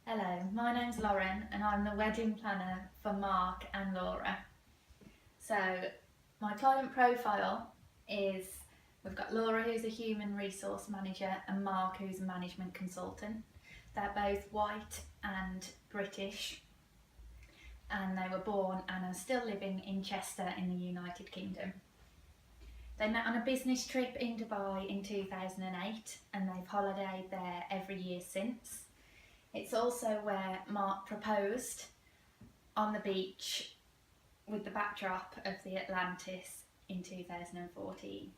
Hello, my name's Lauren and I'm the wedding planner for Mark and Laura. So my client profile is, we've got Laura who's a human resource manager and Mark who's a management consultant. They're both white and British and they were born and are still living in Chester in the United Kingdom. They met on a business trip in Dubai in 2008 and they've holidayed there every year since. It's also where Mark proposed on the beach with the backdrop of the Atlantis in 2014.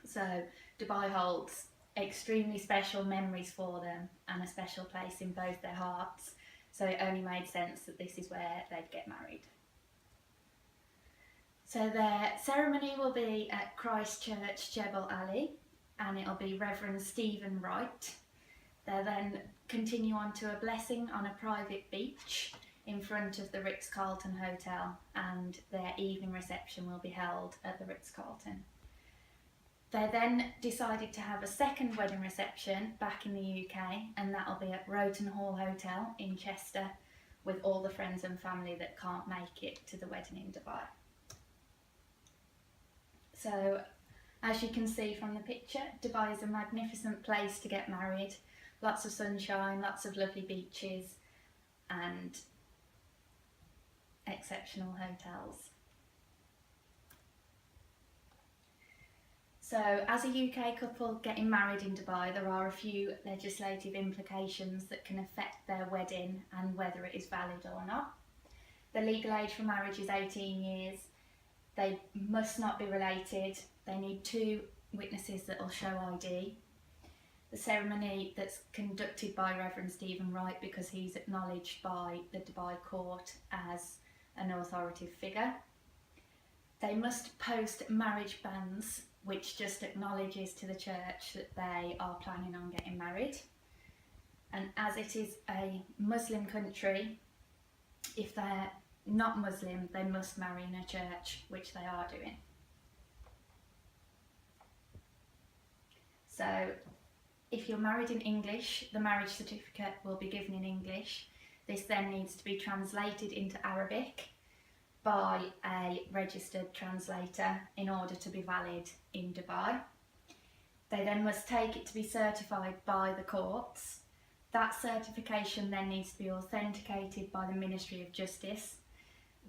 So Dubai holds extremely special memories for them and a special place in both their hearts. So it only made sense that this is where they'd get married. So their ceremony will be at Christchurch Jebel Ali and it'll be Reverend Stephen Wright. They'll then continue on to a blessing on a private beach in front of the Ritz-Carlton Hotel and their evening reception will be held at the Ritz-Carlton. They then decided to have a second wedding reception back in the UK and that'll be at Roton Hall Hotel in Chester with all the friends and family that can't make it to the wedding in Dubai. So as you can see from the picture, Dubai is a magnificent place to get married. Lots of sunshine, lots of lovely beaches and exceptional hotels. So as a UK couple getting married in Dubai, there are a few legislative implications that can affect their wedding and whether it is valid or not. The legal age for marriage is 18 years. They must not be related. They need 2 witnesses that will show ID. The ceremony that's conducted by Reverend Stephen Wright because he's acknowledged by the Dubai court as an authoritative figure. They must post marriage bans which just acknowledges to the church that they are planning on getting married. And as it is a Muslim country, if they're not Muslim, they must marry in a church, which they are doing. So if you're married in English, the marriage certificate will be given in English. This then needs to be translated into Arabic by a registered translator in order to be valid in Dubai. They then must take it to be certified by the courts. That certification then needs to be authenticated by the Ministry of Justice.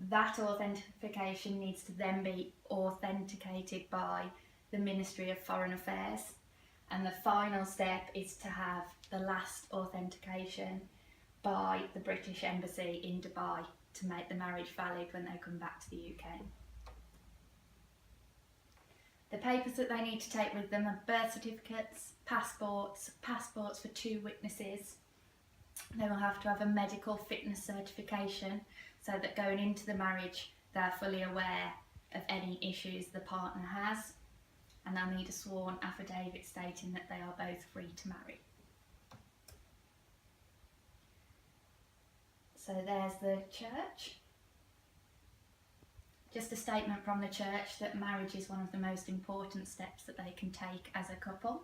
That authentication needs to then be authenticated by the Ministry of Foreign Affairs. And the final step is to have the last authentication by the British Embassy in Dubai to make the marriage valid when they come back to the UK. The papers that they need to take with them are birth certificates, passports for 2 witnesses. They will have to have a medical fitness certification so that going into the marriage they're fully aware of any issues the partner has. And they'll need a sworn affidavit stating that they are both free to marry. So there's the church. Just a statement from the church that marriage is one of the most important steps that they can take as a couple.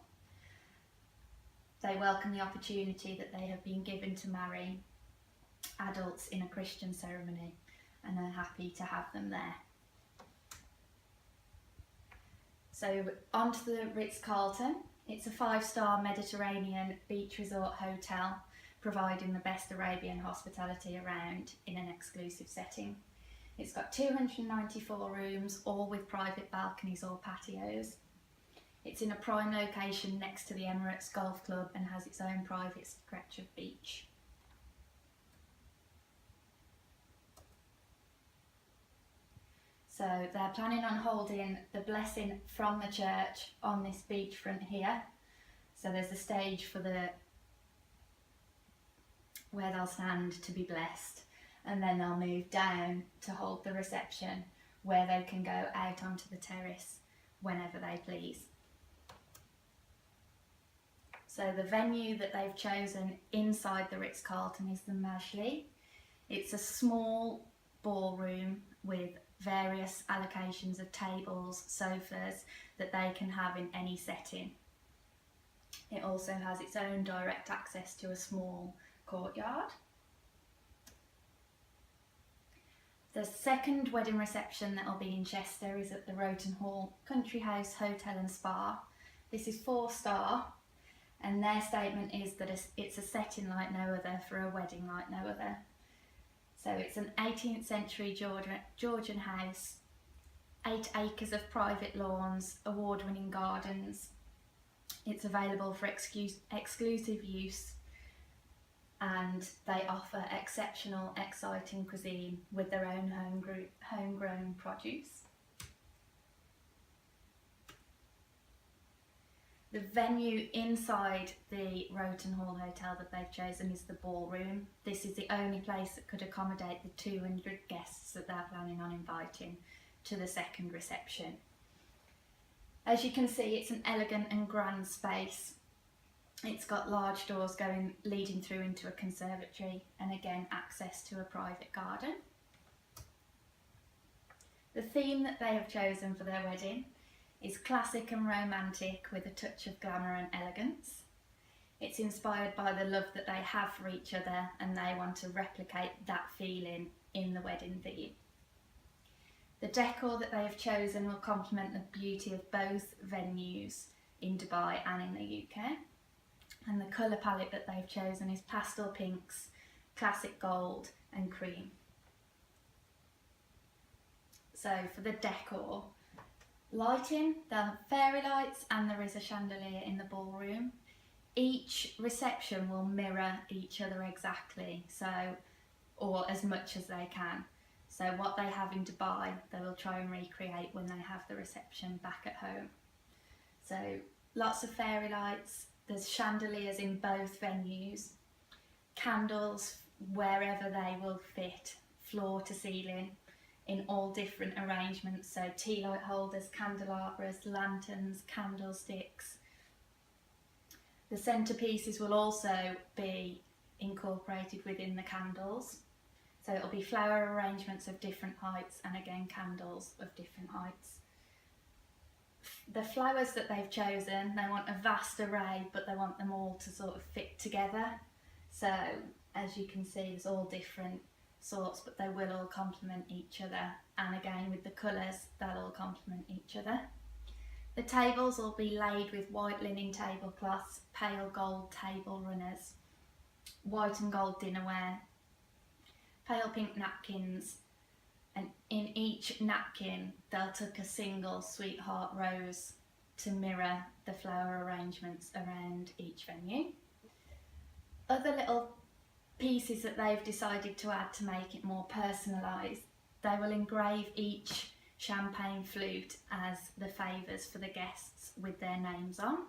They welcome the opportunity that they have been given to marry adults in a Christian ceremony and are happy to have them there. So on to the Ritz-Carlton. It's a 5-star Mediterranean beach resort hotel providing the best Arabian hospitality around in an exclusive setting. It's got 294 rooms, all with private balconies or patios. It's in a prime location next to the Emirates Golf Club and has its own private stretch of beach. So they're planning on holding the blessing from the church on this beachfront here. So there's a stage for where they'll stand to be blessed, and then they'll move down to hold the reception where they can go out onto the terrace whenever they please. So the venue that they've chosen inside the Ritz-Carlton is the Majli. It's a small ballroom with various allocations of tables, sofas that they can have in any setting. It also has its own direct access to a small courtyard. The second wedding reception that will be in Chester is at the Roton Hall Country House Hotel and Spa. This is 4-star, and their statement is that it's a setting like no other for a wedding like no other. So it's an 18th century Georgian house, 8 acres of private lawns, award-winning gardens. It's available for exclusive use, and they offer exceptional, exciting cuisine with their own homegrown produce. The venue inside the Roton Hall Hotel that they've chosen is the ballroom. This is the only place that could accommodate the 200 guests that they're planning on inviting to the second reception. As you can see, it's an elegant and grand space. It's got large doors leading through into a conservatory, and again access to a private garden. The theme that they have chosen for their wedding is classic and romantic with a touch of glamour and elegance. It's inspired by the love that they have for each other, and they want to replicate that feeling in the wedding theme. The decor that they have chosen will complement the beauty of both venues in Dubai and in the UK. And the colour palette that they've chosen is pastel pinks, classic gold and cream. So for the decor, lighting, they'll have fairy lights and there is a chandelier in the ballroom. Each reception will mirror each other exactly, or as much as they can. So what they have in Dubai, they will try and recreate when they have the reception back at home. So lots of fairy lights, there's chandeliers in both venues, candles wherever they will fit, floor to ceiling, in all different arrangements, so tea light holders, candelabras, lanterns, candlesticks. The centerpieces will also be incorporated within the candles, so it'll be flower arrangements of different heights and again candles of different heights. The flowers that they've chosen, they want a vast array, but they want them all to sort of fit together. So as you can see, there's all different sorts, but they will all complement each other, and again with the colours, they'll all complement each other. The tables will be laid with white linen tablecloths, pale gold table runners, white and gold dinnerware, pale pink napkins, and in each napkin they'll tuck a single sweetheart rose to mirror the flower arrangements around each venue. Other little pieces that they've decided to add to make it more personalised, they will engrave each champagne flute as the favours for the guests with their names on.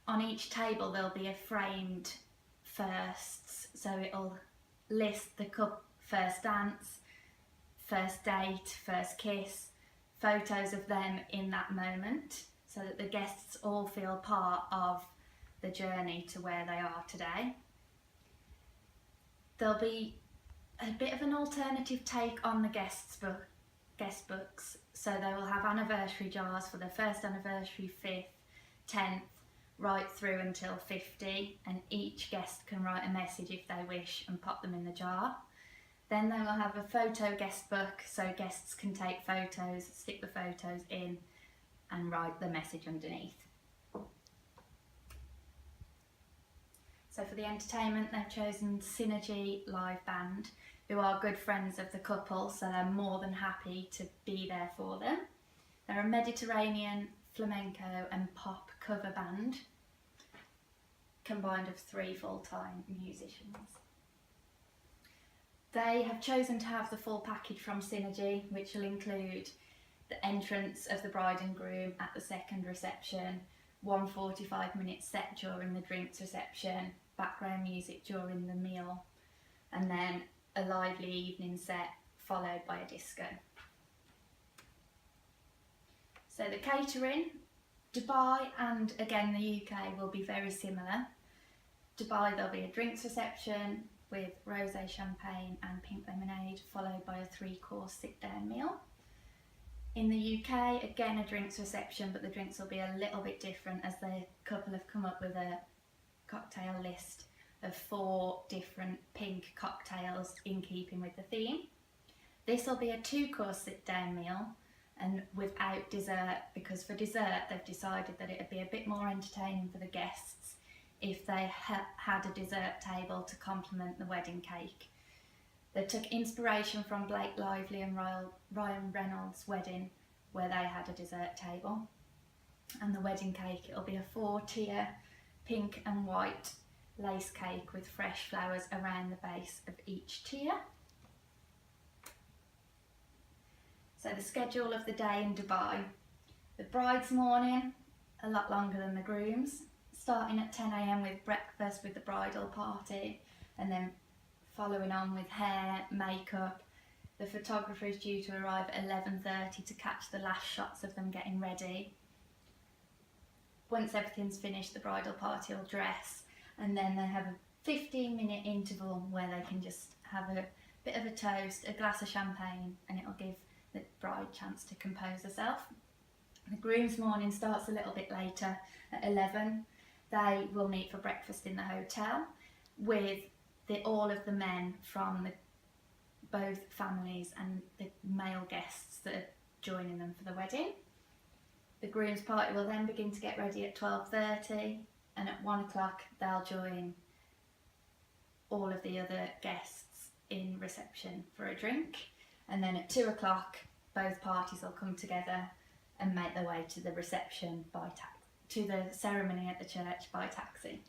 On each table there'll be a framed firsts, so it'll list the couple first dance, first date, first kiss, photos of them in that moment, so that the guests all feel part of the journey to where they are today. There'll be a bit of an alternative take on the guest books, so they will have anniversary jars for their first anniversary, 5th, 10th, right through until 50, and each guest can write a message if they wish and pop them in the jar. Then they will have a photo guest book, so guests can take photos, stick the photos in and write the message underneath. So for the entertainment, they've chosen Synergy Live Band, who are good friends of the couple, so they're more than happy to be there for them. They're a Mediterranean, flamenco and pop cover band, combined of 3 full-time musicians. They have chosen to have the full package from Synergy, which will include the entrance of the bride and groom at the second reception, 1 45-minute set during the drinks reception, background music during the meal, and then a lively evening set followed by a disco. So the catering, Dubai and again the UK will be very similar. Dubai, there'll be a drinks reception with rosé champagne and pink lemonade, followed by a 3-course sit-down meal. In the UK, again a drinks reception, but the drinks will be a little bit different as the couple have come up with a cocktail list of 4 different pink cocktails in keeping with the theme. This will be a 2-course sit-down meal and without dessert, because for dessert they've decided that it would be a bit more entertaining for the guests if they had a dessert table to complement the wedding cake. They took inspiration from Blake Lively and Ryan Reynolds' wedding, where they had a dessert table. And the wedding cake, it'll be a 4-tier pink and white lace cake with fresh flowers around the base of each tier. So the schedule of the day in Dubai. The bride's morning, a lot longer than the groom's, starting at 10 AM with breakfast with the bridal party, and then following on with hair, makeup. The photographer is due to arrive at 11:30 to catch the last shots of them getting ready. Once everything's finished, the bridal party will dress, and then they have a 15-minute interval where they can just have a bit of a toast, a glass of champagne, and it'll give the bride a chance to compose herself. The groom's morning starts a little bit later at 11. They will meet for breakfast in the hotel with all of the men from both families and the male guests that are joining them for the wedding. The groom's party will then begin to get ready at 12:30, and at 1 o'clock they'll join all of the other guests in reception for a drink, and then at 2 o'clock both parties will come together and make their way to the reception to the ceremony at the church by taxi.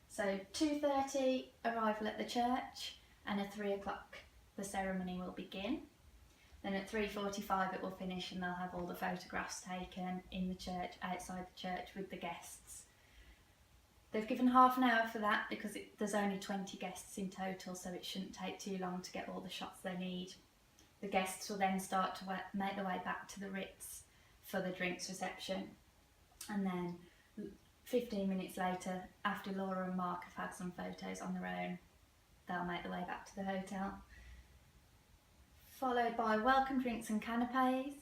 So 2:30 arrival at the church, and at 3 o'clock the ceremony will begin. Then at 3:45 it will finish, and they'll have all the photographs taken in the church, outside the church with the guests. They've given half an hour for that because there's only 20 guests in total, so it shouldn't take too long to get all the shots they need. The guests will then start to make their way back to the Ritz for the drinks reception, and then 15 minutes later, after Laura and Mark have had some photos on their own, they'll make their way back to the hotel. Followed by welcome drinks and canapes,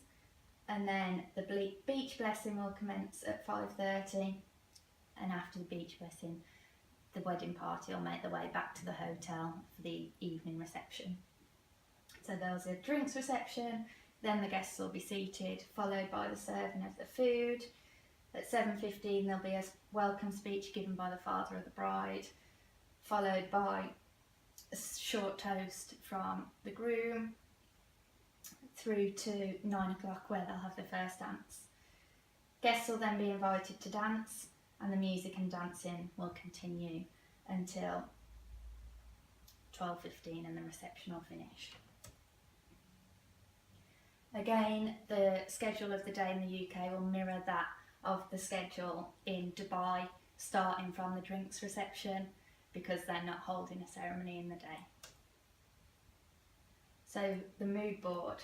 and then the beach blessing will commence at 5:30, and after the beach blessing the wedding party will make their way back to the hotel for the evening reception. So there's a drinks reception, then the guests will be seated, followed by the serving of the food. At 7:15 there'll be a welcome speech given by the father of the bride, followed by a short toast from the groom, through to 9 o'clock where they'll have the first dance. Guests will then be invited to dance, and the music and dancing will continue until 12:15 and the reception will finish. Again, the schedule of the day in the UK will mirror that of the schedule in Dubai, starting from the drinks reception, because they're not holding a ceremony in the day. So the mood board.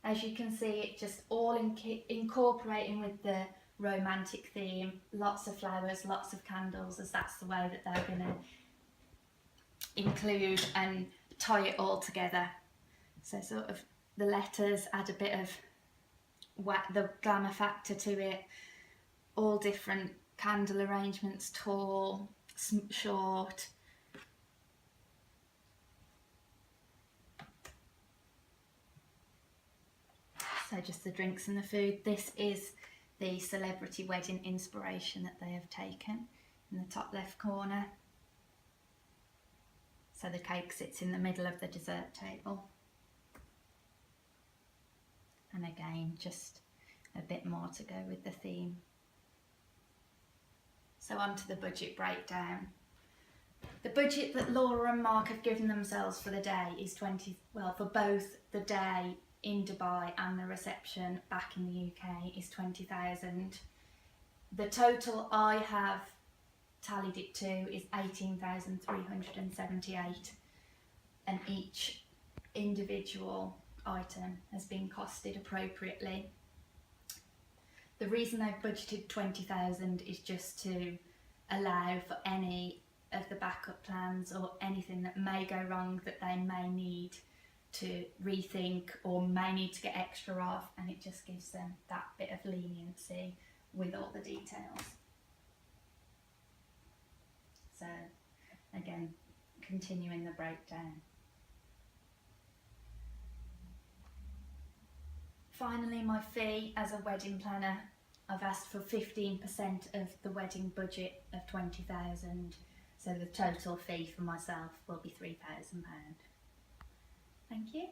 As you can see, it just all incorporating with the romantic theme, lots of flowers, lots of candles, as that's the way that they're going to include and tie it all together. So sort of the letters add a bit of the glamour factor to it, all different candle arrangements, tall, short. So just the drinks and the food. This is the celebrity wedding inspiration that they have taken in the top left corner. So the cake sits in the middle of the dessert table. And again, just a bit more to go with the theme. So on to the budget breakdown. The budget that Laura and Mark have given themselves for the day is for both the day in Dubai and the reception back in the UK is 20,000. The total I have tallied it to is 18,378, and each individual item has been costed appropriately. The reason they've budgeted 20,000 is just to allow for any of the backup plans or anything that may go wrong that they may need to rethink or may need to get extra of, and it just gives them that bit of leniency with all the details. again, continuing the breakdown. Finally, my fee as a wedding planner, I've asked for 15% of the wedding budget of 20,000, so the total fee for myself will be £3,000. Thank you.